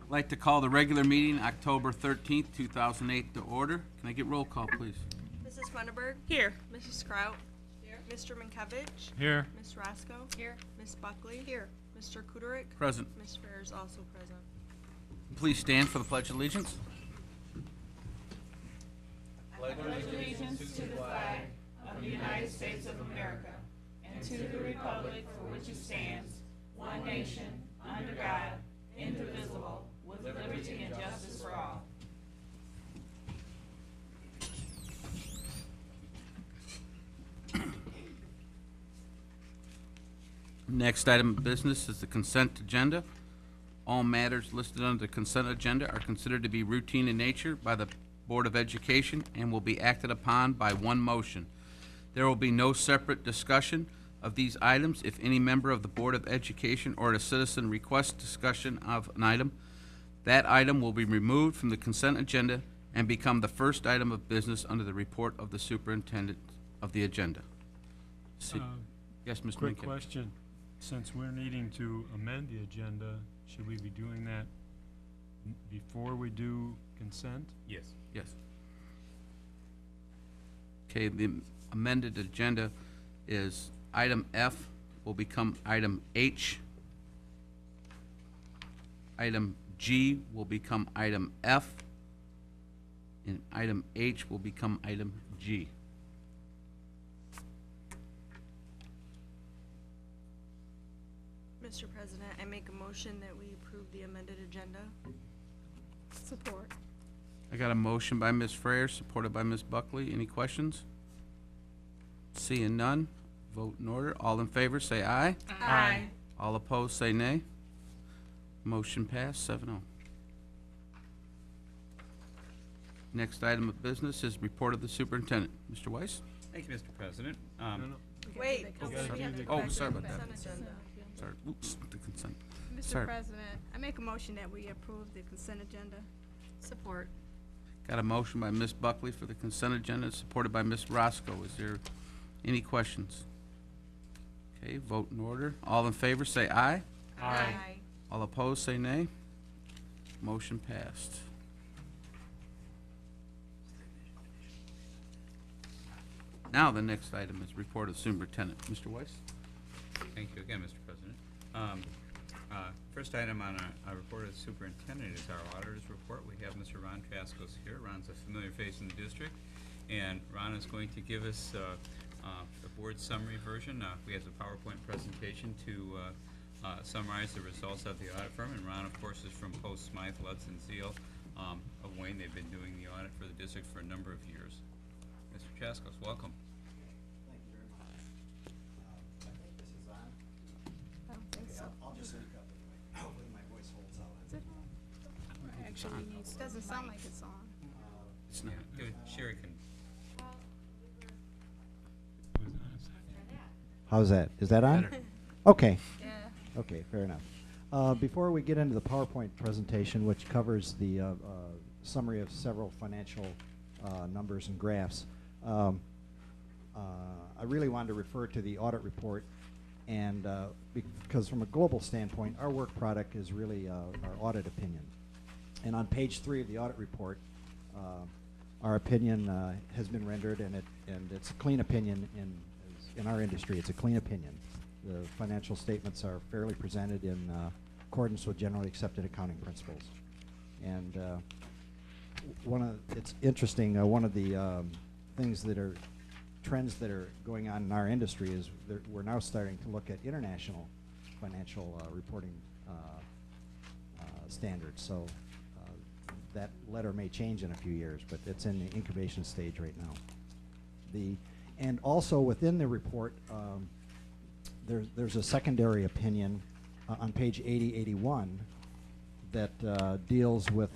I'd like to call the regular meeting October 13th, 2008 to order. Can I get roll call, please? Mrs. Funderburg. Here. Mrs. Kraut. Here. Mr. Minkiewicz. Here. Ms. Roscoe. Here. Ms. Buckley. Here. Mr. Kuderik. Present. Ms. Fair is also present. Please stand for the Pledge of Allegiance. Allegiance to the flag of the United States of America and to the republic for which it stands, one nation, under God, indivisible, with liberty and justice for all. Next item of business is the consent agenda. All matters listed under the consent agenda are considered to be routine in nature by the Board of Education and will be acted upon by one motion. There will be no separate discussion of these items. If any member of the Board of Education or a citizen requests discussion of an item, that item will be removed from the consent agenda and become the first item of business under the report of the superintendent of the agenda. Yes, Mr. Quick Minkin. question. Since we're needing to amend the agenda, should we be doing that before we do consent? Yes. Yes. Okay, the amended agenda is item F will become item H. Item G will become item F. And item H will become item G. Mr. President, I make a motion that we approve the amended agenda. Support. I got a motion by Ms. Frere, supported by Ms. Buckley. Any questions? Seeing none, vote in order. All in favor, say aye. Aye. All opposed, say nay. Motion passed, 7-0. Next item of business is report of the superintendent. Mr. Weiss? Thank you, Mr. President. No, no. Wait. We gotta do the Oh, sorry about that. Consent agenda. Sorry, oops, the consent. Mr. Sorry. President, I make a motion that we approve the consent agenda. Support. Got a motion by Ms. Buckley for the consent agenda, supported by Ms. Roscoe. Is there any questions? Okay, vote in order. All in favor, say aye. Aye. All opposed, say nay. Motion passed. Now, the next item is report of superintendent. Mr. Weiss? Thank you again, Mr. President. First item on our report of the superintendent is our auditor's report. We have Mr. Ron Traskos here. Ron's a familiar face in the district, and Ron is going to give us the board summary version. We have a PowerPoint presentation to summarize the results of the audit firm, and Ron, of course, is from Post Smythe, Lutz, and Zeal of Wayne. They've been doing the audit for the district for a number of years. Mr. Traskos, welcome. Thank you very much. I think this is on. I don't think so. I'll just speak up anyway. Hopefully my voice holds out. Is it on? Actually, it doesn't sound like it's on. It's not. Give it, Sherry can. How's that? Is that on? Better. Okay. Yeah. Okay, fair enough. Before we get into the PowerPoint presentation, which covers the summary of several financial numbers and graphs, I really wanted to refer to the audit report, and because from a global standpoint, our work product is really our audit opinion. And on page 3 of the audit report, our opinion has been rendered, and it's a clean opinion in our industry. It's a clean opinion. The financial statements are fairly presented in accordance with generally accepted accounting principles. And it's interesting, one of the things that are trends that are going on in our industry is we're now starting to look at international financial reporting standards. So that letter may change in a few years, but it's in the incubation stage right now. And also within the report, there's a secondary opinion on page 80-81 that deals with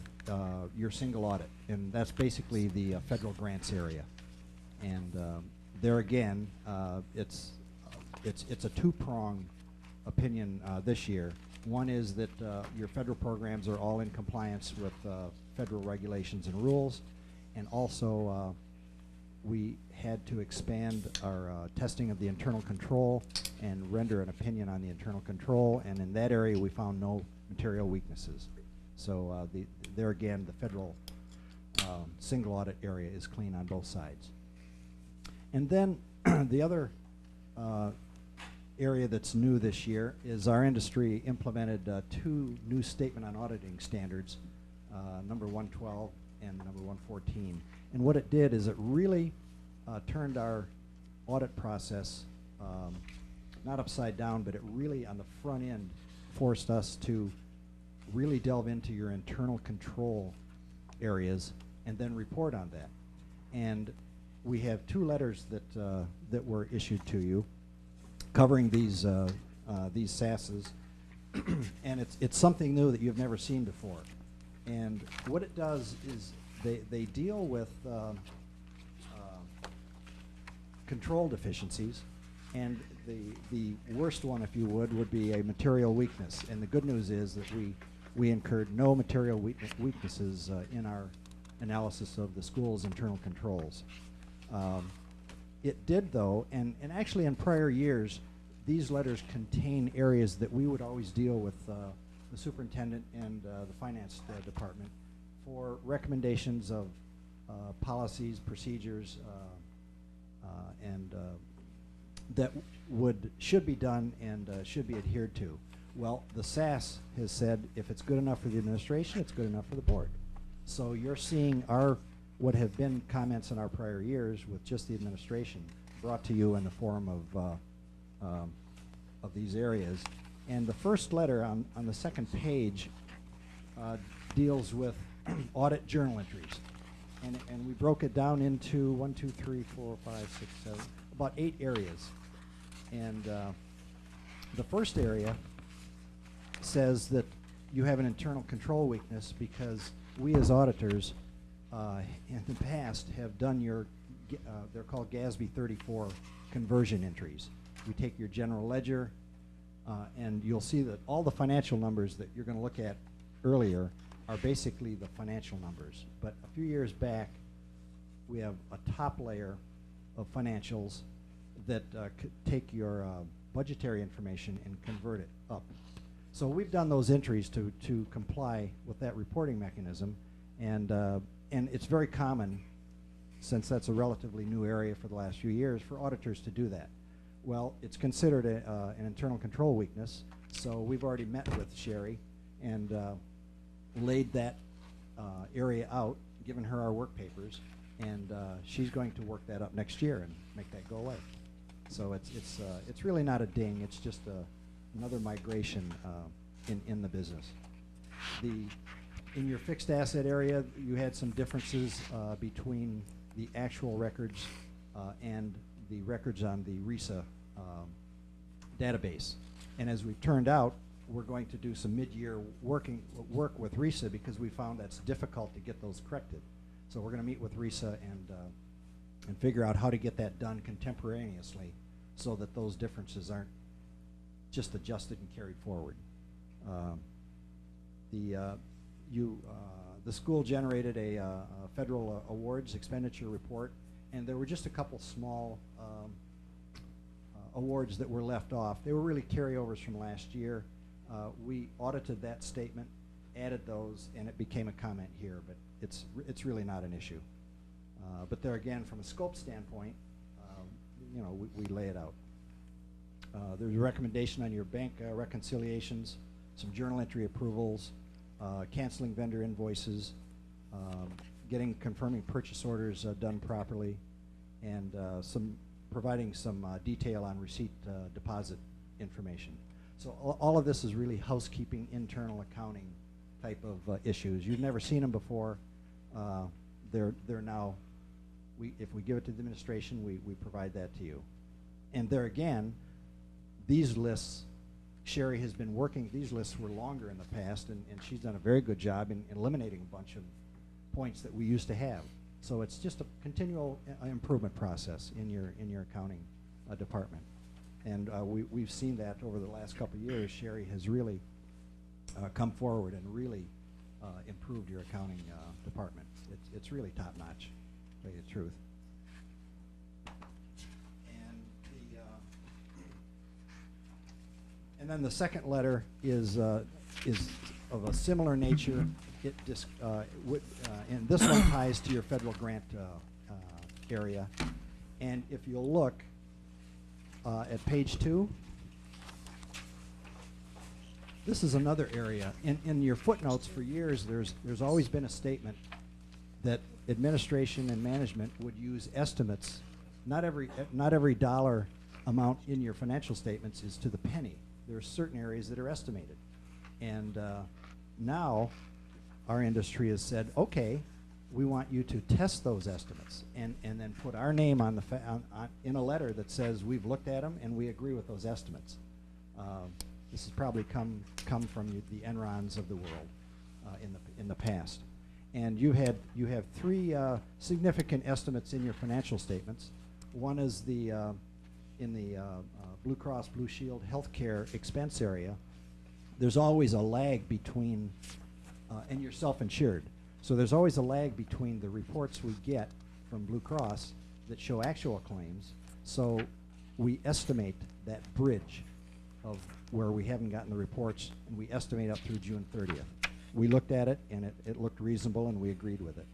your single audit, and that's basically the federal grants area. And there again, it's a two-prong opinion this year. One is that your federal programs are all in compliance with federal regulations and rules, and also we had to expand our testing of the internal control and render an opinion on the internal control, and in that area we found no material weaknesses. So there again, the federal single audit area is clean on both sides. And then the other area that's new this year is our industry implemented 2 new statement on auditing standards, number 112 and number 114. And what it did is it really turned our audit process not upside down, but it really on the front end forced us to really delve into your internal control areas and then report on that. And we have 2 letters that were issued to you covering these SASs, and it's something new that you've never seen before. And what it does is they deal with control deficiencies, and the worst one, if you would be a material weakness. And the good news is that we incurred no material weaknesses in our analysis of the school's internal controls. It did, though, and actually in prior years, these letters contain areas that we would always deal with the superintendent and the finance department for recommendations of policies, procedures, and that should be done and should be adhered to. Well, the SAS has said if it's good enough for the administration, it's good enough for the board. So you're seeing what have been comments in our prior years with just the administration brought to you in the form of these areas. And the first letter on the second page deals with audit journal entries. And we broke it down into 1, 2, 3, 4, 5, 6, 7, about 8 areas. And the first area says that you have an internal control weakness because we as auditors in the past have done your, they're called GASB 34 conversion entries. We take your general ledger, and you'll see that all the financial numbers that you're going to look at earlier are basically the financial numbers. But a few years back, we have a top layer of financials that take your budgetary information and convert it up. So we've done those entries to comply with that reporting mechanism, and it's very common, since that's a relatively new area for the last few years, for auditors to do that. Well, it's considered an internal control weakness, so we've already met with Sherry and laid that area out, given her our work papers, and she's going to work that up next year and make that go away. So it's really not a ding, it's just another migration in the business. In your fixed asset area, you had some differences between the actual records and the records on the RISA database. And as we've turned out, we're going to do some mid-year work with RISA because we found that's difficult to get those corrected. So we're going to meet with RISA and figure out how to get that done contemporaneously so that those differences aren't just adjusted and carried forward. The school generated a federal awards expenditure report, and there were just a couple small awards that were left off. They were really carryovers from last year. We audited that statement, added those, and it became a comment here, but it's really not an issue. But there again, from a scope standpoint, we lay it out. There's a recommendation on your bank reconciliations, some journal entry approvals, canceling vendor invoices, confirming purchase orders done properly, and providing some detail on receipt deposit information. So all of this is really housekeeping, internal accounting type of issues. You've never seen them before. They're now, if we give it to the administration, we provide that to you. And there again, these lists, Sherry has been working, these lists were longer in the past, and she's done a very good job in eliminating a bunch of points that we used to have. So it's just a continual improvement process in your accounting department. And we've seen that over the last couple of years. Sherry has really come forward and really improved your accounting department. It's really top notch, to tell you the truth. And then the second letter is of a similar nature. And this one ties to your federal grant area. And if you'll look at page 2, this is another area. In your footnotes for years, there's always been a statement that administration and management would use estimates. Not every dollar amount in your financial statements is to the penny. There are certain areas that are estimated. And now our industry has said, okay, we want you to test those estimates and then put our name on the in a letter that says we've looked at them and we agree with those estimates. This has probably come from the Enrons of the world in the past. And you have 3 significant estimates in your financial statements. One is in the Blue Cross Blue Shield healthcare expense area. There's always a lag between, and you're self-insured. So there's always a lag between the reports we get from Blue Cross that show actual claims. So we estimate that bridge of where we haven't gotten the reports, and we estimate up through June 30th. We looked at it, and it looked reasonable, and we agreed with it.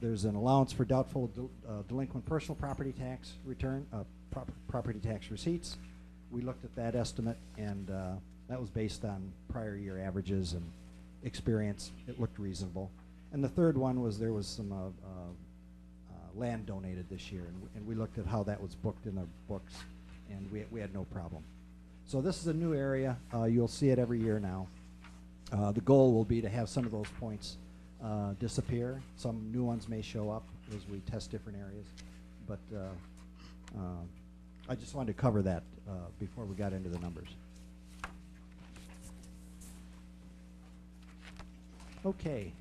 There's an allowance for doubtful delinquent personal property tax return, property tax receipts. We looked at that estimate, and that was based on prior year averages and experience. It looked reasonable. And the third one was there was some land donated this year, and we looked at how that was booked in the books, and we had no problem. So this is a new area. You'll see it every year now. The goal will be to have some of those points disappear. Some new ones may show up as we test different areas. But I just wanted to cover that before we got into the numbers. Okay.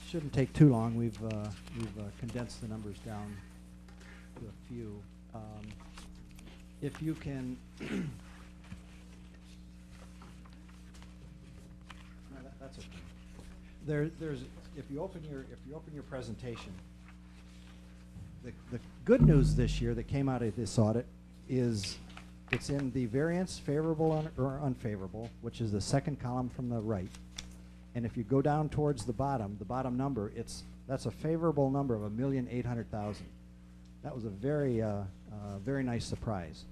Shouldn't take too long. We've condensed the numbers down to a few. If you can, no, that's okay. There's if you open your presentation, the good news this year that came out of this audit is it's in the variance, favorable or unfavorable, which is the second column from the right. And if you go down towards the bottom number, that's a favorable number of $1,800,000. That was a very very nice surprise.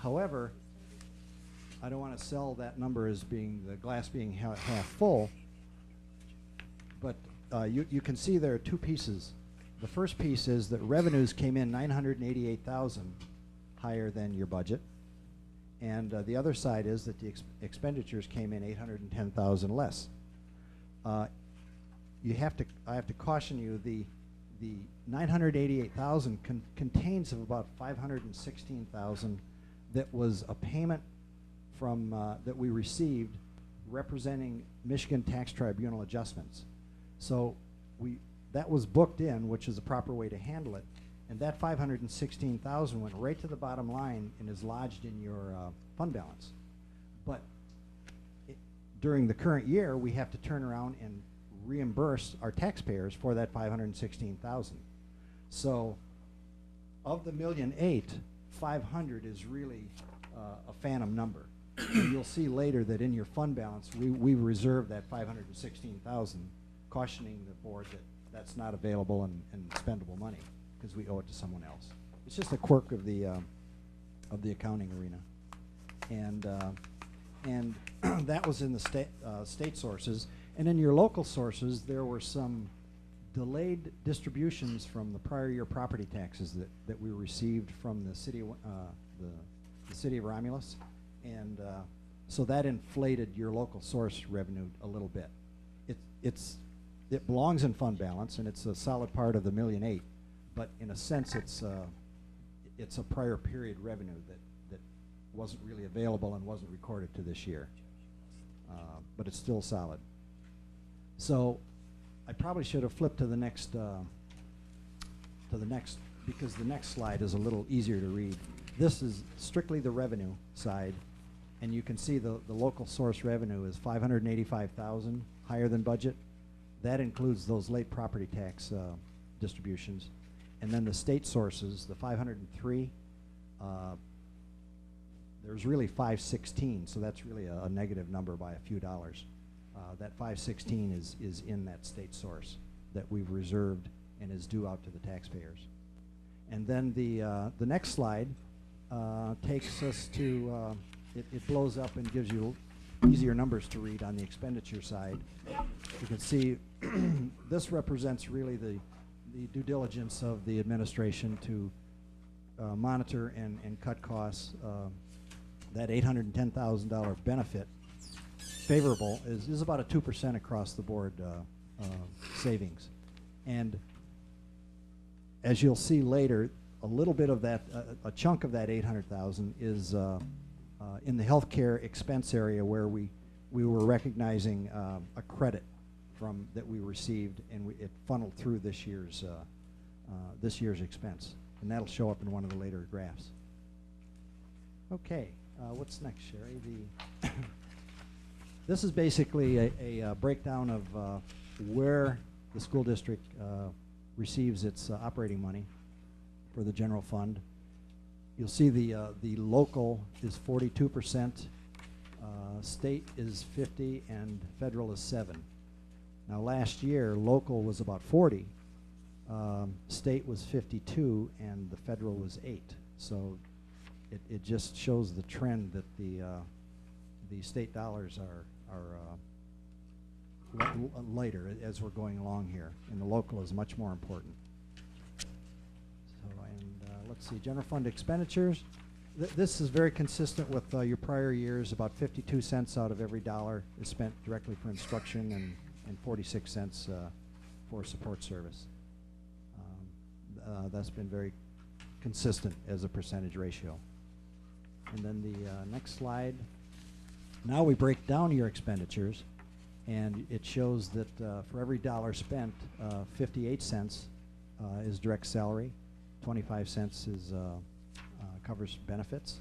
However, I don't want to sell that number as being the glass being half full, but you can see there are 2 pieces. The first piece is that revenues came in $988,000 higher than your budget, and the other side is that the expenditures came in $810,000 less. I have to caution you, the $988,000 contains of about $516,000 that was a payment from that we received representing Michigan Tax Tribunal adjustments. So that was booked in, which is the proper way to handle it, and that $516,000 went right to the bottom line and is lodged in your fund balance. But during the current year, we have to turn around and reimburse our taxpayers for that $516,000. So of the $1,008,000, $500,000 is really a phantom number. And you'll see later that in your fund balance, we reserve that $516,000, cautioning the board that that's not available and spendable money because we owe it to someone else. It's just a quirk of the accounting arena, and that was in the state sources. And in your local sources, there were some delayed distributions from the prior year property taxes that we received from the city of Romulus, and so that inflated your local source revenue a little bit. It belongs in fund balance, and it's a solid part of the $1,008,000, but in a sense, it's a prior period revenue that wasn't really available and wasn't recorded to this year, but it's still solid. So I probably should have flipped to the next because the next slide is a little easier to read. This is strictly the revenue side, and you can see the local source revenue is $585,000 higher than budget. That includes those late property tax distributions, and then the state sources, the $503 there's really 516, so that's really a negative number by a few dollars. That 516 is in that state source that we've reserved and is due out to the taxpayers. And then the next slide takes us to, it blows up and gives you easier numbers to read on the expenditure side. You can see this represents really the due diligence of the administration to monitor and cut costs. That $810,000 benefit favorable is about a 2% across the board savings. And as you'll see later, a little bit of that, a chunk of that 800,000 is in the healthcare expense area where we were recognizing a credit from that we received, and it funneled through this year's expense, and that'll show up in one of the later graphs. Okay, what's next, Sherry? This is basically a breakdown of where the school district receives its operating money for the general fund. You'll see the local is 42%, state is 50%, and federal is 7%. Now last year, local was about 40%, state was 52%, and the federal was 8%. So it just shows the trend that the state dollars are lighter as we're going along here, and the local is much more important. So, and let's see, general fund expenditures. This is very consistent with your prior years. About 52 cents out of every dollar is spent directly for instruction, and 46 cents for support service. That's been very consistent as a percentage ratio. And then the next slide. Now we break down your expenditures, and it shows that for every dollar spent, 58 cents is direct salary, 25 cents is covers benefits,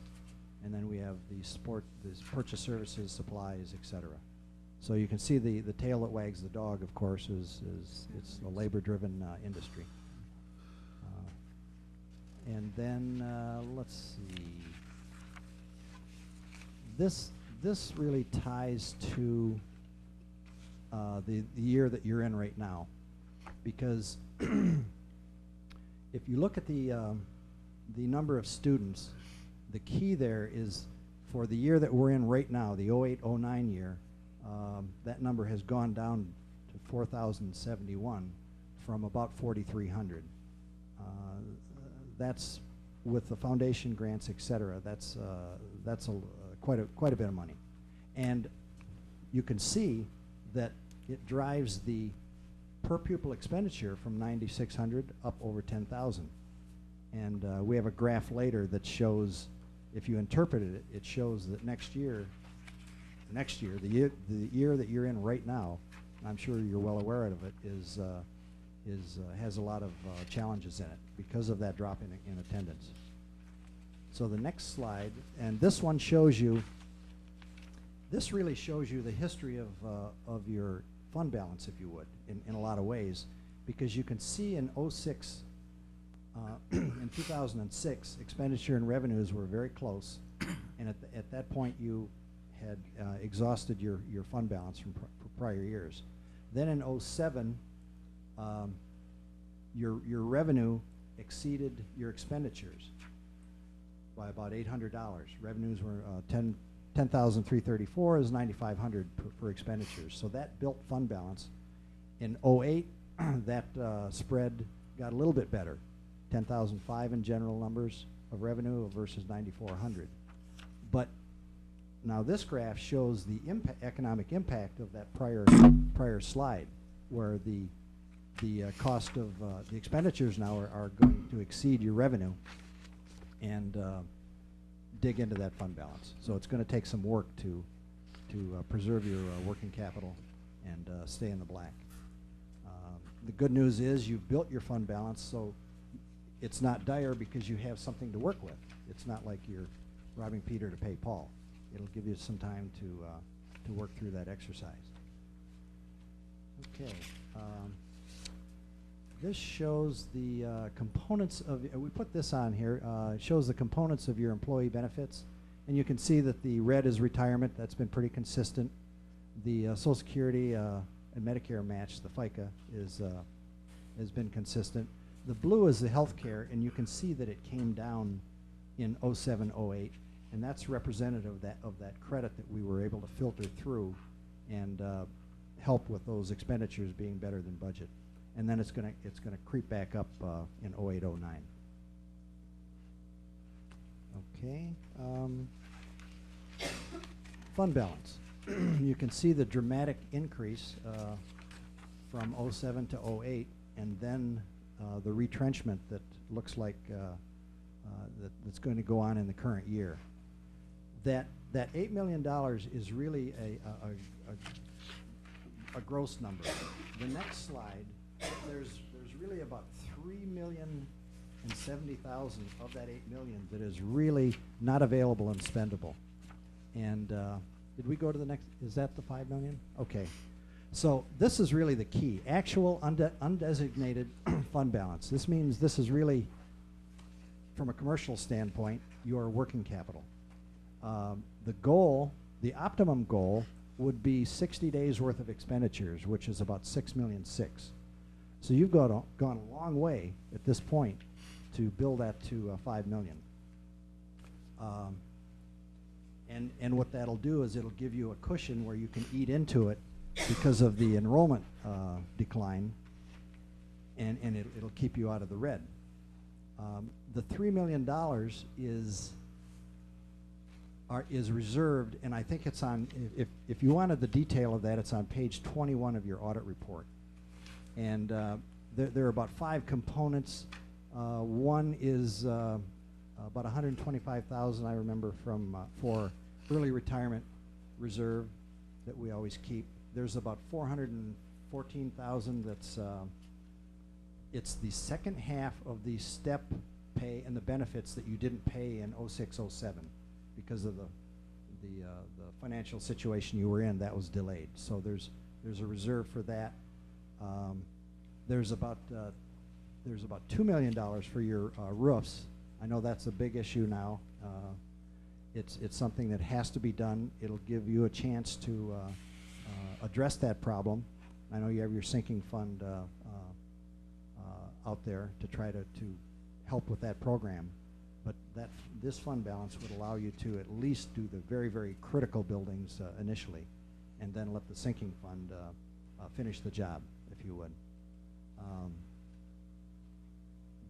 and then we have the purchase services, supplies, etc. So you can see the tail that wags the dog, of course, is it's a labor-driven industry. And then let's see. This really ties to the year that you're in right now, because if you look at the number of students, the key there is for the year that we're in right now, the 08-09 year, that number has gone down to 4,071 from about 4,300. That's with the foundation grants, etc. That's quite a bit of money, and you can see that it drives the per pupil expenditure from 9,600 up over 10,000. And we have a graph later that shows, if you interpreted it, it shows that next year, the year that you're in right now, I'm sure you're well aware of it, has a lot of challenges in it because of that drop in attendance. So the next slide, and this one shows you, this really shows you the history of your fund balance, if you would, in a lot of ways, because you can see in 06, in 2006, expenditure and revenues were very close, and at that point you had exhausted your fund balance from prior years. Then in 07, your revenue exceeded your expenditures by about $800. Revenues were $10,334 is $9,500 for expenditures. So that built fund balance. In 08, that spread got a little bit better, 10,005 in general numbers of revenue versus 9,400. But now this graph shows the economic impact of that prior slide, where the cost of the expenditures now are going to exceed your revenue and dig into that fund balance. So it's going to take some work to preserve your working capital and stay in the black. The good news is you've built your fund balance, so it's not dire because you have something to work with. It's not like you're robbing Peter to pay Paul. It'll give you some time to work through that exercise. Okay. This shows the components of, we put this on here, it shows the components of your employee benefits. And you can see that the red is retirement, that's been pretty consistent. The Social Security and Medicare match, the FICA, has been consistent. The blue is the healthcare, and you can see that it came down in 07, 08, and that's representative of that credit that we were able to filter through and help with those expenditures being better than budget. And then it's gonna creep back up in 08, 09. Okay. Fund balance. You can see the dramatic increase from 07 to 08, and then the retrenchment that looks like that's going to go on in the current year. That $8 million is really a gross number. The next slide, there's really about $3,070,000 of that $8 million that is really not available and spendable. And did we go to the next? Is that the $5 million? Okay. So this is really the key. Actual undesignated fund balance. This means this is really, from a commercial standpoint, your working capital. The goal, the optimum goal, would be 60 days worth of expenditures, which is about $6.6 million. So you've gone a long way at this point to build that to $5 million. And what that'll do is it'll give you a cushion where you can eat into it because of the enrollment decline, and it'll keep you out of the red. The $3 million is reserved, and I think it's on, if you wanted the detail of that, it's on page 21 of your audit report. And there are about 5 components. One is about $125,000, I remember, for early retirement reserve that we always keep. There's about $414,000 that's it's the second half of the step pay and the benefits that you didn't pay in 06, 07 because of the financial situation you were in. That was delayed. So there's a reserve for that. There's about $2 million for your roofs. I know that's a big issue now. It's something that has to be done. It'll give you a chance to address that problem. I know you have your sinking fund out there to try to help with that program, but this fund balance would allow you to at least do the very, very critical buildings initially, and then let the sinking fund finish the job, if you would.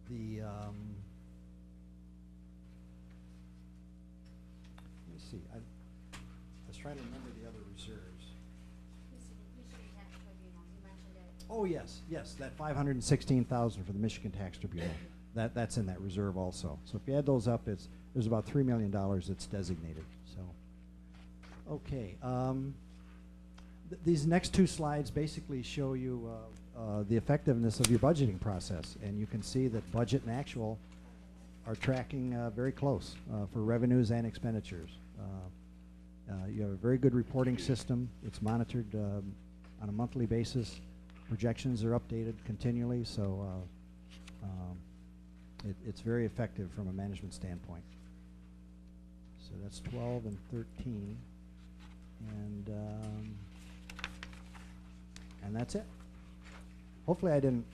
Let me see. I was trying to remember the other reserves. Oh yes, that $516,000 for the Michigan Tax Tribunal. That's in that reserve also. So if you add those up, there's about $3 million that's designated. So, okay. These next 2 slides basically show you the effectiveness of your budgeting process, and you can see that budget and actual are tracking very close for revenues and expenditures. You have a very good reporting system. It's monitored on a monthly basis. Projections are updated continually, so it's very effective from a management standpoint. So that's 12 and 13, and that's it. Hopefully I didn't.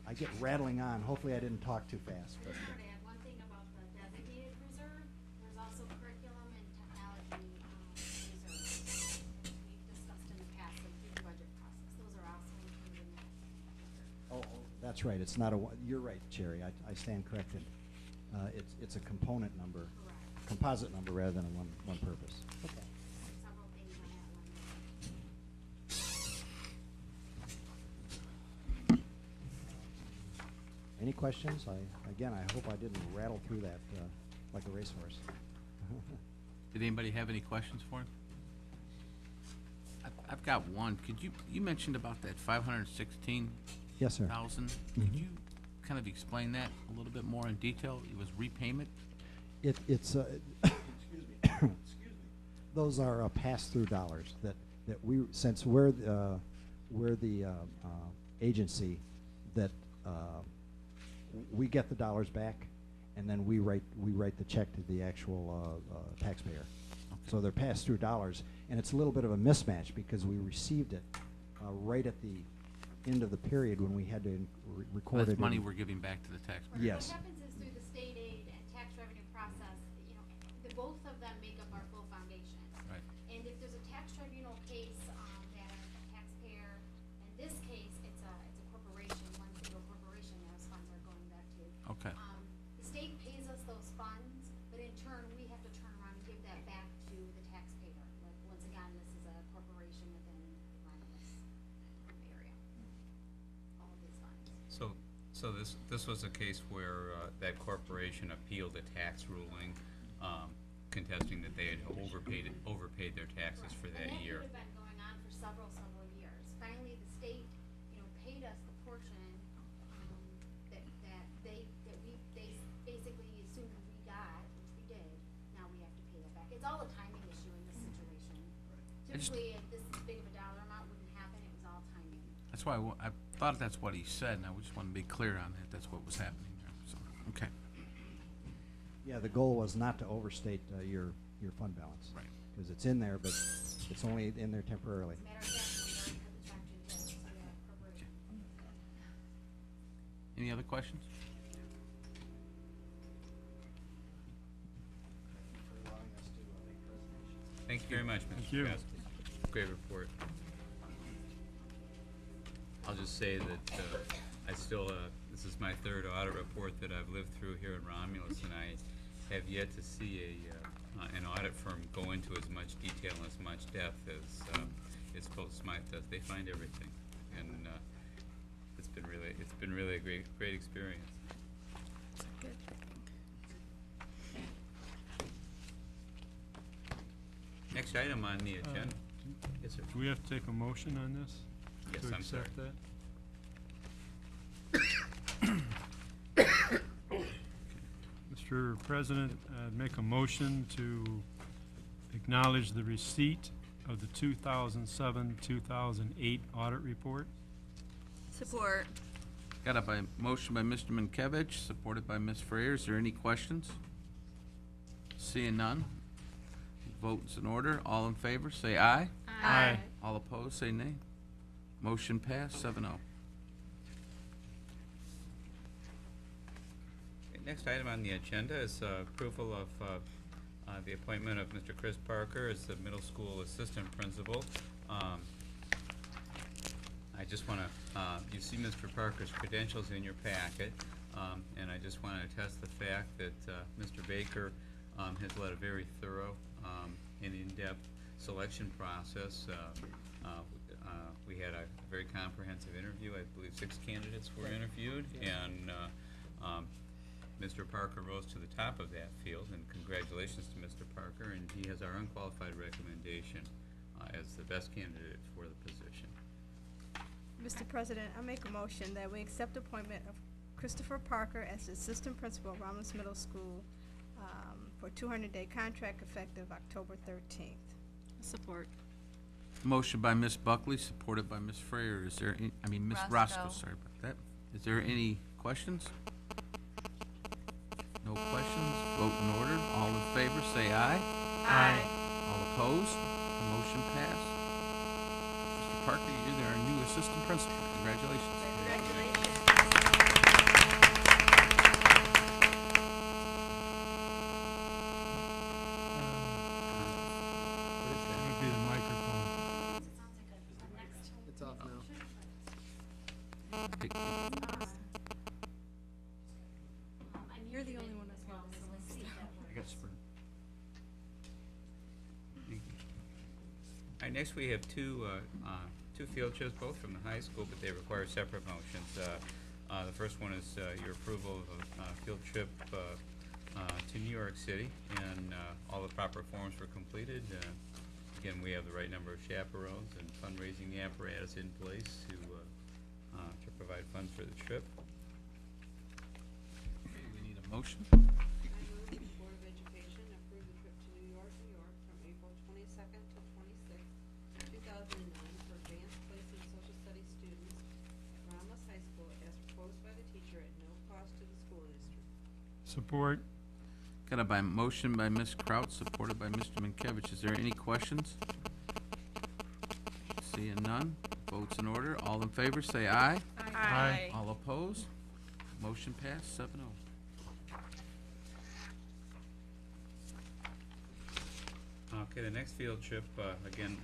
I get rattling on. Hopefully I didn't talk too fast. I just wanted to add one thing about the designated reserve. There's also curriculum and technology reserves. We've discussed in the past, like through the budget process. Those are also included in that reserve. Oh, that's right. It's not a. You're right, Cherry. I stand corrected. It's a component number, Correct. composite number rather than a one purpose. Okay. Several things on that one. Any questions? I hope I didn't rattle through that like a racehorse. Did anybody have any questions for him? I've got one. You mentioned about that 516,000? Yes, sir. Could you kind of explain that a little bit more in detail? It was repayment? It's excuse me. Those are pass-through dollars that we, since we're the agency that we get the dollars back, and then we write the check to the actual taxpayer. So they're pass-through dollars, and it's a little bit of a mismatch because we received it right at the end of the period when we had to record it. That's money in- we're giving back to the taxpayer. Yes. What happens is through the state aid and tax revenue process, both of them make up our full foundation. Right. And if there's a tax tribunal case, that a taxpayer, in this case, it's a corporation, one single corporation those funds are going back to. Okay. The state pays us those funds, but in turn, we have to turn around and give that back to the taxpayer. Like, once again, this is a corporation within the Romulus area. All of these funds. So this was a case where that corporation appealed a tax ruling, contesting that they had overpaid their taxes for that year. And that could have been going on for several years. Finally, the state, paid us the portion, that they basically, as soon as we got, which we did, now we have to pay that back. It's all a timing issue in this situation. Typically, if this big of a dollar amount wouldn't happen, it was all timing. That's why I thought that's what he said, and I just want to be clear on that. That's what was happening there. So, okay. Yeah, the goal was not to overstate your fund balance. Right. Because it's in there, but it's only in there temporarily. As a matter of fact, we already cut the check to the corporation. Any other questions? Thank you very much, Thank Mr. you. Traskos. Great report. I'll just say that this is my third audit report that I've lived through here in Romulus, and I have yet to see an audit firm go into as much detail and as much depth as both Smythe does. They find everything, and it's been really a great experience. Next item on the agenda. Yes, sir. Do we have to take a motion on this? Yes, To I'm sorry. accept that? Mr. President, I'd make a motion to acknowledge the receipt of the 2007-2008 audit report. Support. Got a motion by Mr. Mankiewicz, supported by Ms. Freer. Is there any questions? Seeing none. Vote's in order. All in favor, say aye. Aye. All opposed, say nay. Motion passed, 7-0. Next item on the agenda is approval of the appointment of Mr. Chris Parker as the middle school assistant principal. I just want to, you see Mr. Parker's credentials in your packet, and I just want to attest the fact that Mr. Baker has led a very thorough and in-depth selection process. We had a very comprehensive interview. I believe 6 candidates were interviewed, and Mr. Parker rose to the top of that field, and congratulations to Mr. Parker, and he has our unqualified recommendation as the best candidate for the position. Mr. President, I make a motion that we accept the appointment of Christopher Parker as the Assistant Principal of Romulus Middle School for a 200-day contract effective October 13th. Support. Motion by Ms. Buckley, supported by Ms. Freer. Is there, Ms. Roscoe, sorry about that. Is there any questions? No questions? Vote in order. All in favor, say aye. Aye. All opposed? Motion passed. Mr. Parker, you're our new assistant principal. Congratulations. That would be the microphone. It sounds like a next. You're the only one that's got this list. I got spring. Thank you. All right, next we have two field trips, both from the high school, but they require separate motions. The first one is your approval of a field trip to New York City, and all the proper forms were completed. Again, we have the right number of chaperones and fundraising apparatus in place to provide funds for the trip. Okay, we need a motion. I move the Board of Education approve the trip to New York from April 22nd to 26th, 2009 for advanced placement social studies students at Romulus High School as Support. Got a motion by Ms. Kraut, supported by Mr. Mankiewicz. Is there any questions? Seeing none, votes in order. All in favor, say aye. Aye. All opposed? Motion passed, 7-0. Okay, the next field trip, again,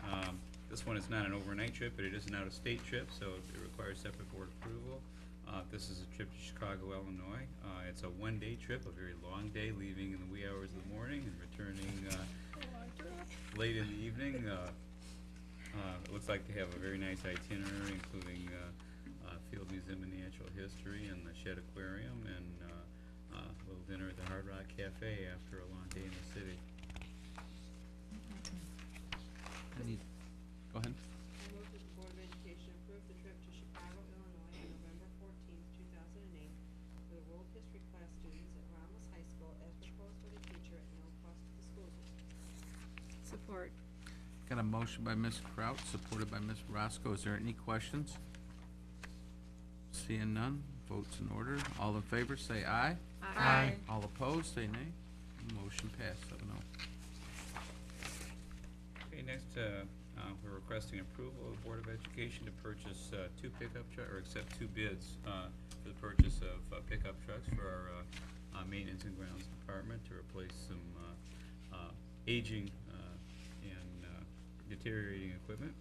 this one is not an overnight trip, but it is an out-of-state trip, so it requires separate board approval. This is a trip to Chicago, Illinois. It's a one-day trip, a very long day, leaving in the wee hours of the morning and returning late in the evening. It looks like they have a very nice itinerary, including Field Museum of Natural History and the Shed Aquarium, and a little dinner at the Hard Rock Cafe after a long day in the city. Go ahead. I move that the Board of Education approve the trip to Chicago, Illinois on November 14th, 2008 for the World History class students at Romulus High School as proposed by the teacher at no cost to the school district. Support. Got a motion by Ms. Kraut, supported by Ms. Roscoe. Is there any questions? Seeing none, votes in order. All in favor, say aye. Aye. All opposed, say nay. Motion passed, 7-0. Okay, next, we're requesting approval of the Board of Education to purchase two pickup trucks, or accept two bids for the purchase of pickup trucks for our maintenance and grounds department to replace some aging and deteriorating equipment.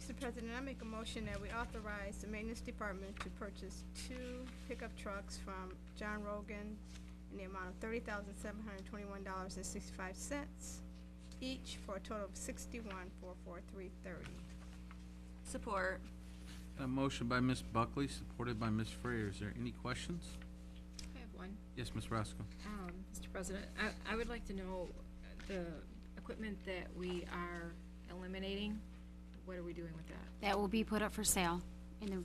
Mr. President, I make a motion that we authorize the maintenance department to purchase two pickup trucks from John Rogan in the amount of $30,721.65 each, for a total of $61,443.30. Support. Got a motion by Ms. Buckley, supported by Ms. Freer. Is there any questions? I have one. Yes, Ms. Roscoe. Mr. President, I would like to know the equipment that we are eliminating, what are we doing with that? That will be put up for sale in the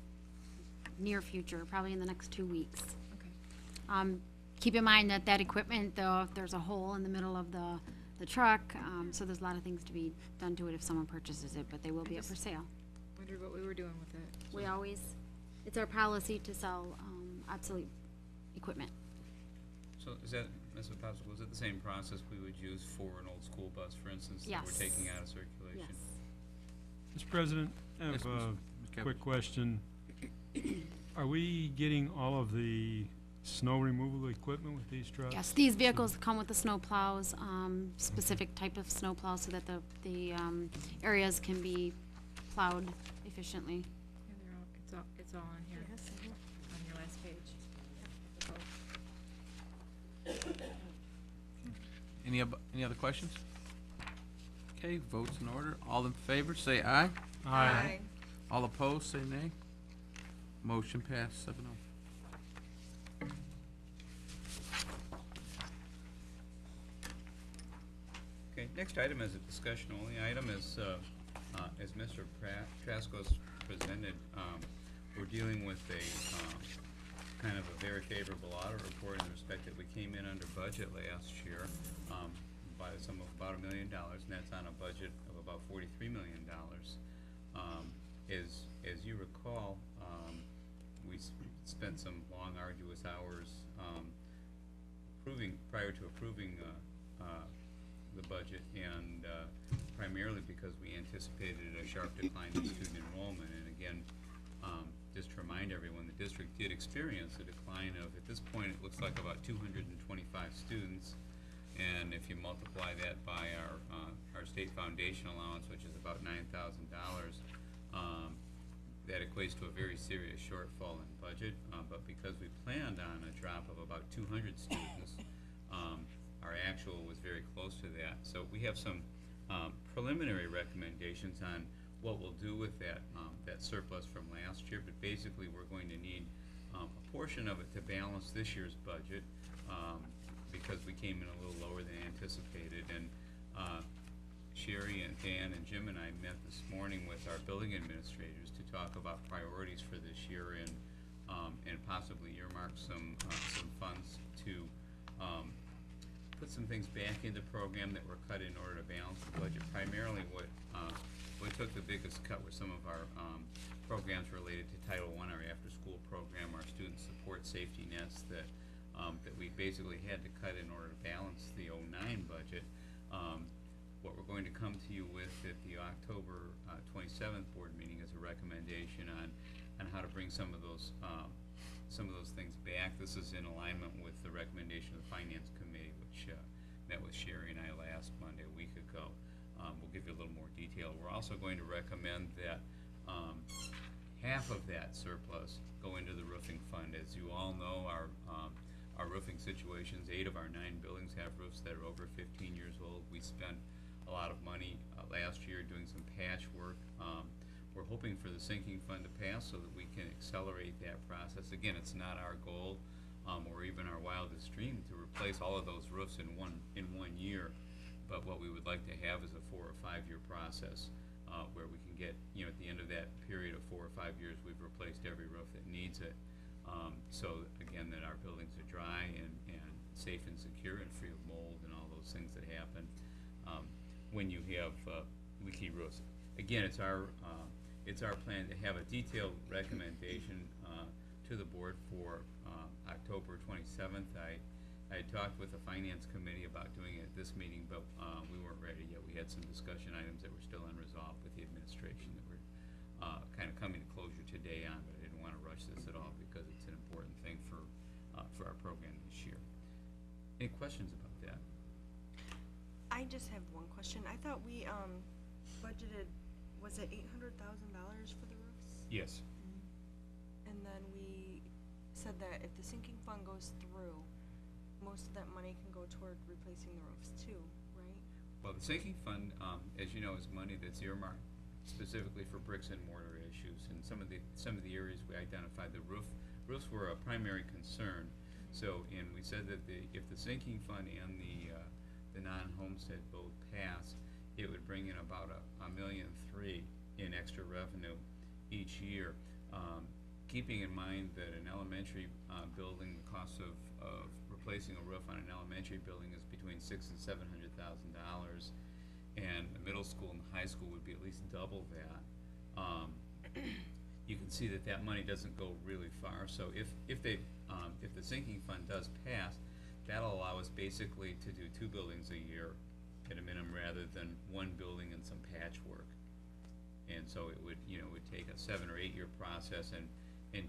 near future, probably in the next 2 weeks. Okay. Keep in mind that that equipment, though, if there's a hole in the middle of the truck, so there's a lot of things to be done to it if someone purchases it, but they will be up for sale. Wondered what we were doing with it. We always, it's our policy to sell obsolete equipment. So is that, Ms. Popsicle, is it the same process we would use for an old school bus, for instance, that we're Yes. taking out of circulation? Yes. Mr. President, I Yes, have Mr. a Kevich. quick question. Are we getting all of the snow removal equipment with these trucks? Yes, these vehicles come with the snow plows, specific type of snow plow, so that the areas can be plowed efficiently. Yeah, it's all on here, on your last page. Any other questions? Okay, votes in order. All in favor, say aye. Aye. All opposed, say nay. Motion passed, 7-0. Okay, next item is a discussion-only item. As Mr. Traskos presented, we're dealing with a kind of a very favorable audit report in the respect that we came in under budget last year by the sum of about $1 million, and that's on a budget of about $43 million. As you recall, we spent some long, arduous hours prior to approving the budget, and primarily because we anticipated a sharp decline in student enrollment. And again, just to remind everyone, the district did experience a decline of, at this point, it looks like about 225 students. And if you multiply that by our state foundation allowance, which is about $9,000, that equates to a very serious shortfall in budget. But because we planned on a drop of about 200 students, our actual was very close to that. So we have some preliminary recommendations on what we'll do with that surplus from last year, but basically we're going to need a portion of it to balance this year's budget because we came in a little lower than anticipated. And Sherry and Dan and Jim and I met this morning with our building administrators to talk about priorities for this year and possibly earmark some funds to put some things back into the program that were cut in order to balance the budget. Primarily what we took the biggest cut were some of our programs related to Title I, our after-school program, our student support safety nets that we basically had to cut in order to balance the '09 budget. What we're going to come to you with at the October 27th board meeting is a recommendation on how to bring some of those things back. This is in alignment with the recommendation of the Finance Committee, which met with Sherry and I last Monday, a week ago. We'll give you a little more detail. We're also going to recommend that half of that surplus go into the roofing fund. As you all know, our roofing situations, 8 of our 9 buildings have roofs that are over 15 years old. We spent a lot of money last year doing some patchwork. We're hoping for the sinking fund to pass so that we can accelerate that process. Again, it's not our goal or even our wildest dream to replace all of those roofs in one year, but what we would like to have is a 4 or 5 year process where we can get, at the end of that period of 4 or 5 years, we've replaced every roof that needs it. So again, that our buildings are dry and safe and secure and free of mold and all those things that happen when you have leaky roofs. Again, it's our plan to have a detailed recommendation to the board for October 27th. I talked with the Finance Committee about doing it at this meeting, but we weren't ready yet. We had some discussion items that were still unresolved with the administration that were kind of coming to closure today on, but I didn't want to rush this at all because it's an important thing for our program this year. Any questions about that? I just have one question. I thought we budgeted, was it $800,000 for the roofs? Yes. And then we said that if the sinking fund goes through, most of that money can go toward replacing the roofs too, right? Well, the sinking fund, as you know, is money that's earmarked specifically for bricks and mortar issues. And some of the areas we identified, roofs were a primary concern. So, and we said that if the sinking fund and the non-homestead both pass, it would bring in about $1.3 million in extra revenue each year. Keeping in mind that an elementary building, the cost of replacing a roof on an elementary building is between $600,000 and $700,000, and the middle school and the high school would be at least double that. You can see that money doesn't go really far. So if the sinking fund does pass, that'll allow us basically to do 2 buildings a year at a minimum rather than 1 building and some patchwork. And so it would take a 7 or 8 year process and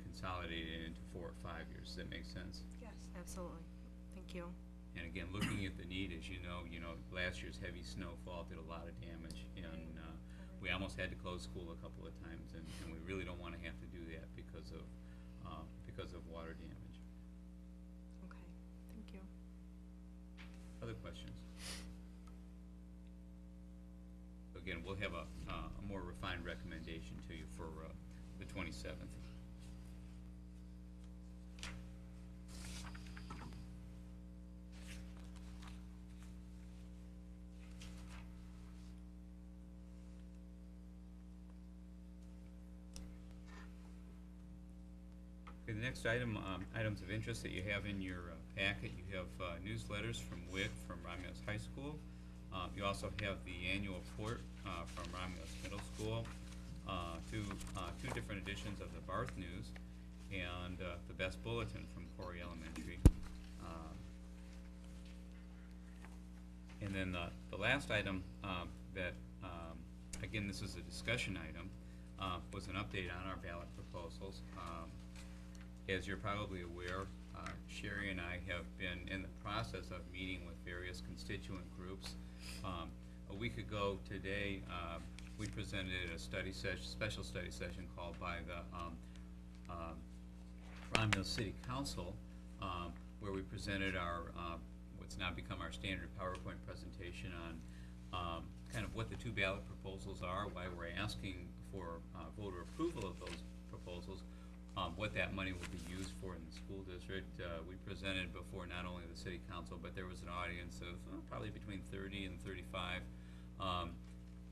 consolidate it into 4 or 5 years. Does that make sense? Yes, absolutely. Thank you. And again, looking at the need, as you know, last year's heavy snowfall did a lot of damage, and we almost had to close school a couple of times, and we really don't want to have to do that because of water damage. Okay, thank you. Other questions? Again, we'll have a more refined recommendation to you for the 27th. Okay, the next item, items of interest that you have in your packet, you have newsletters from WIC from Romulus High School. You also have the annual report from Romulus Middle School, two different editions of the Barth News, and the Best Bulletin from Corey Elementary. And then the last item that, again, this is a discussion item, was an update on our ballot proposals. As you're probably aware, Sherry and I have been in the process of meeting with various constituent groups. A week ago today, we presented a special study session called by the Romulus City Council, where we presented our what's now become our standard PowerPoint presentation on kind of what the 2 ballot proposals are, why we're asking for voter approval of those proposals, what that money will be used for in the school district. We presented before not only the city council, but there was an audience of probably between 30 and 35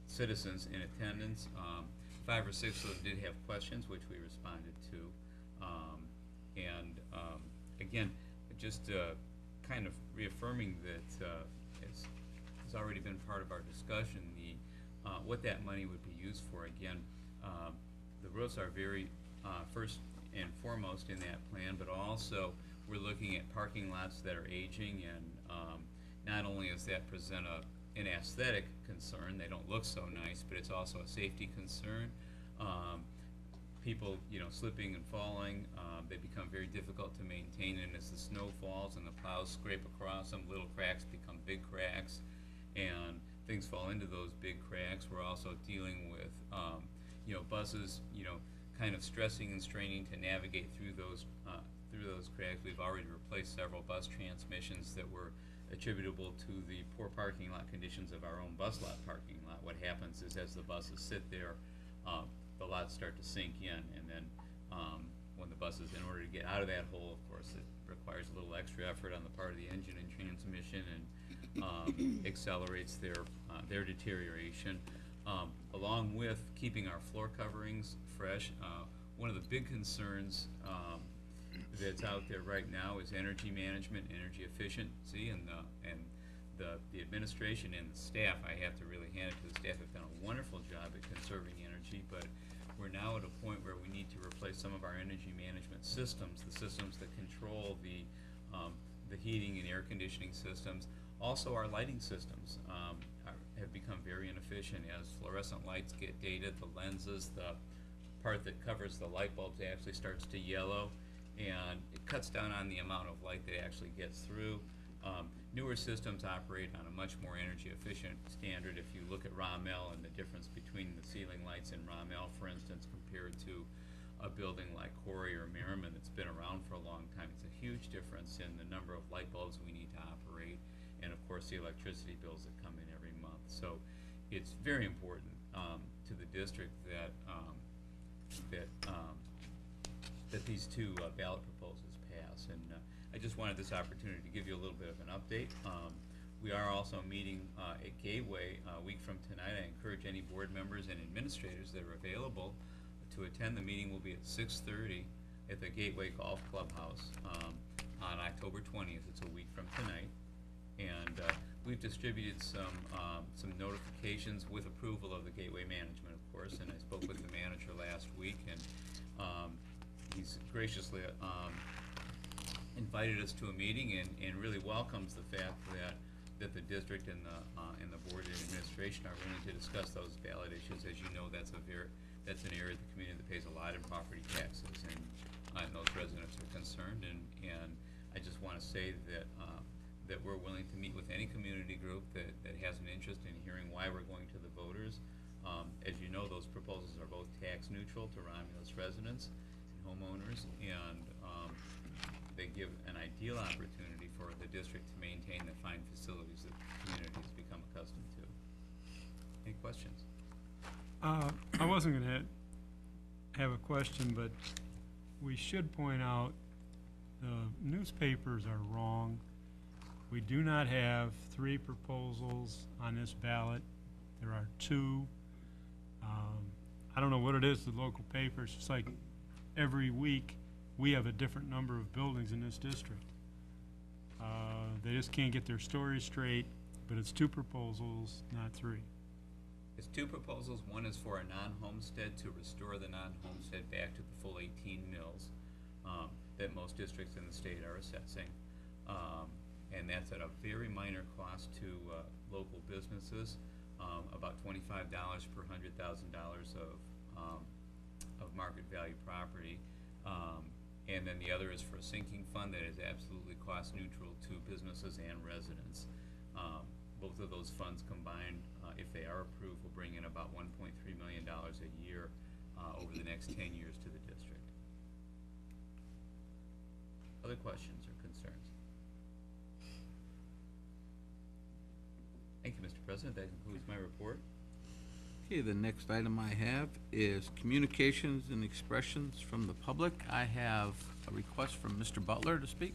citizens in attendance. 5 or 6 of them did have questions, which we responded to. Again, just kind of reaffirming that, as has already been part of our discussion, what that money would be used for. Again, the roofs are very, first and foremost in that plan, but also we're looking at parking lots that are aging, and not only does that present an aesthetic concern, they don't look so nice, but it's also a safety concern. People, slipping and falling, they become very difficult to maintain, and as the snow falls and the plows scrape across them, little cracks become big cracks, and things fall into those big cracks. We're also dealing with, buses, kind of stressing and straining to navigate through those cracks. We've already replaced several bus transmissions that were attributable to the poor parking lot conditions of our own bus lot parking lot. What happens is, as the buses sit there, the lots start to sink in, and then when the buses, in order to get out of that hole, of course, it requires a little extra effort on the part of the engine and transmission, and accelerates their deterioration. Along with keeping our floor coverings fresh, one of the big concerns that's out there right now is energy management, energy efficiency, and the administration and the staff, I have to really hand it to the staff, have done a wonderful job at conserving energy, but we're now at a point where we need to replace some of our energy management systems, the systems that control the heating and air conditioning systems. Also, our lighting systems have become very inefficient. As fluorescent lights get dated, the lenses, the part that covers the light bulbs actually starts to yellow, and it cuts down on the amount of light that actually gets through. Newer systems operate on a much more energy efficient standard. If you look at Rommel and the difference between the ceiling lights in Rommel, for instance, compared to a building like Corey or Merriman that's been around for a long time, it's a huge difference in the number of light bulbs we need to operate, and of course the electricity bills that come in every month. So it's very important to the district that that these two ballot proposals pass. And I just wanted this opportunity to give you a little bit of an update. We are also meeting at Gateway a week from tonight. I encourage any board members and administrators that are available to attend. The meeting will be at 6:30 at the Gateway Golf Clubhouse on October 20th. It's a week from tonight. And we've distributed some notifications with approval of the Gateway management, of course, and I spoke with the manager last week, and he's graciously invited us to a meeting and really welcomes the fact that the district and the board and administration are willing to discuss those ballot issues. As you know, that's an area of the community that pays a lot in property taxes, and those residents are concerned. And I just want to say that we're willing to meet with any community group that has an interest in hearing why we're going to the voters. As you know, those proposals are both tax neutral to Romulus residents and homeowners, and they give an ideal opportunity for the district to maintain the fine facilities that the community has become accustomed to. Any questions? I wasn't gonna have a question, but we should point out the newspapers are wrong. We do not have 3 proposals on this ballot. There are 2. I don't know what it is, the local papers, it's like every week we have a different number of buildings in this district. They just can't get their story straight, but it's 2 proposals, not 3. It's 2 proposals. One is for a non-homestead, to restore the non-homestead back to the full 18 mills that most districts in the state are assessing. And that's at a very minor cost to local businesses, about $25 per $100,000 of market value property. And then the other is for a sinking fund that is absolutely cost neutral to businesses and residents. Both of those funds combined, if they are approved, will bring in about $1.3 million a year over the next 10 years to the district. Other questions or concerns? Thank you, Mr. President. That concludes my report. Okay, the next item I have is communications and expressions from the public. I have a request from Mr. Butler to speak.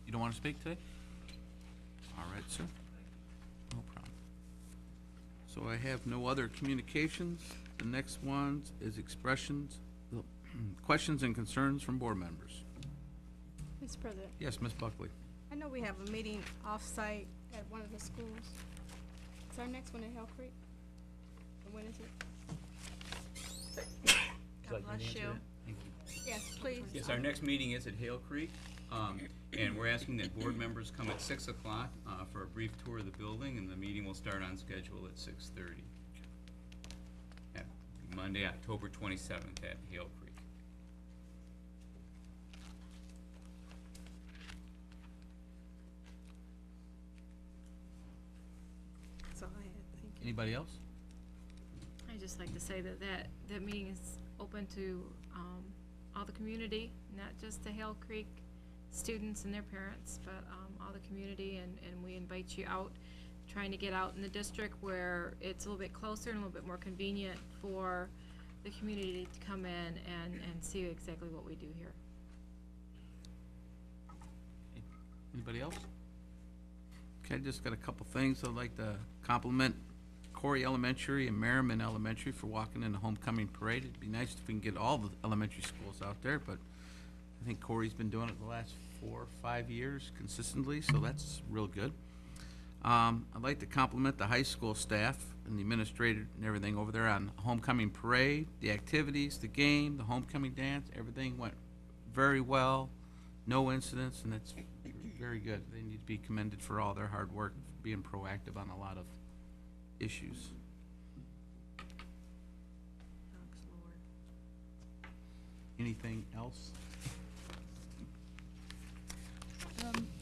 You don't want to speak today? All right, sir. No problem. So I have no other communications. The next one is expressions, questions and concerns from board members. Mr. President, Yes, Ms. Buckley. I know we have a meeting off-site at one of the schools. Is our next one in Hell Creek? And when is it? God bless you. Thank you. Yes, please. Yes, our next meeting is at Hale Creek, and we're asking that board members come at 6 o'clock for a brief tour of the building, and the meeting will start on schedule at 6:30. Monday, October 27th at Hale Creek. That's all I had, thank you. Anybody else? I'd just like to say that that meeting is open to all the community, not just the Hale Creek students and their parents, but all the community, and we invite you out, trying to get out in the district where it's a little bit closer and a little bit more convenient for the community to come in and see exactly what we do here. Anybody else? Okay, just got a couple things. I'd like to compliment Corey Elementary and Merriman Elementary for walking in the homecoming parade. It'd be nice if we can get all the elementary schools out there, but I think Corey's been doing it the last 4 or 5 years consistently, so that's real good. I'd like to compliment the high school staff and the administrator and everything over there on homecoming parade, the activities, the game, the homecoming dance. Everything went very well, no incidents, and that's very good. They need to be commended for all their hard work, being proactive on a lot of issues. Thanks, Lord. Anything else?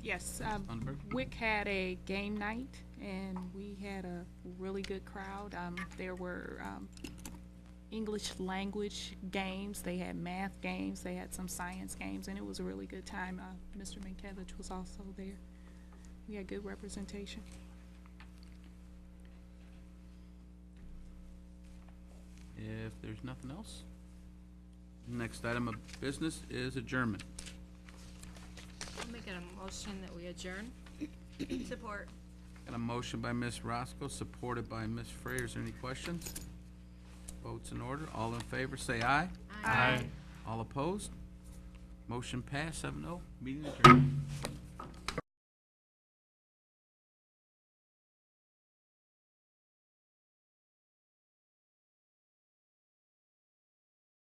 Yes, Lundberg? WIC had a game night, and we had a really good crowd. There were English language games, they had math games, they had some science games, and it was a really good time. Mr. Minkiewicz was also there. We had good representation. If there's nothing else, next item of business is adjournment. I'll make a motion that we adjourn. Support. Got a motion by Ms. Roscoe, supported by Ms. Fraser. Is there any questions? Votes in order. All in favor, say aye. Aye. All opposed? Motion passed, 7-0. Meeting adjourned.